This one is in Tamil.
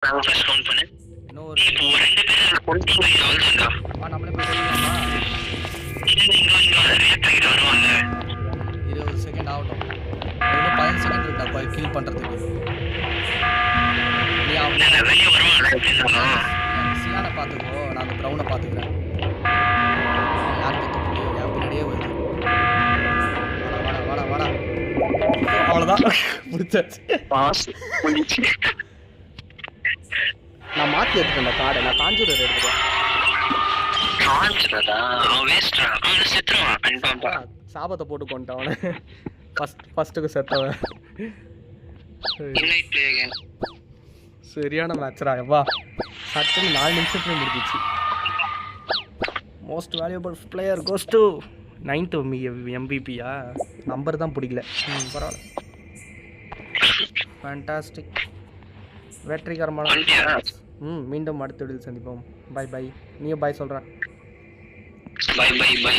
நான் ஃபர்ஸ்ட் கவுண்ட் பண்ணு. இன்னும் ஒரு இப்போ ரெண்டு பேர் கொண்டிங்க அவ்வளவுதான்டா. நம்மளே போயிடலாமா? இங்க ரியாக்ட் ஆகிட்டு வருவாங்க. 20 செகண்ட் ஆகட்டும். இன்னும் 15 செகண்ட் இருக்கா கில் பண்றதுக்கு. நீ அவனை வெளியே வருவாங்க எப்படின்னா சியானை பார்த்துக்கோ, நான் அந்த ப்ரௌனை பார்த்துக்கிறேன். யார் கற்று முடியும்? என் பின்னாடியே வருது. வாடா வாடா வாடா. அவ்வளோதான் முடிச்சாச்சு. நான் மாற்றி எடுத்துட்டேன் கார்டை. நான் காஞ்சூரர் எடுத்துட்டேன். சாபத்தை போட்டு கொண்டான் அவனை. ஃபர்ஸ்ட்டுக்கு செத்தவன். சரியான மேட்ச்ரா வா. சட்டுன்னு 4 நிமிஷத்துல முடிஞ்சிச்சு. Most valuable player goes to 9th MVP-யா? நம்பர் தான் பிடிக்கல. பரவாயில்ல. ஃபேண்டாஸ்டிக். வெற்றிகரமான. மீண்டும் அடுத்த வீடியோவில் சந்திப்போம். Bye bye. நீயும் பாய் சொல்கிறேன். Bye bye by.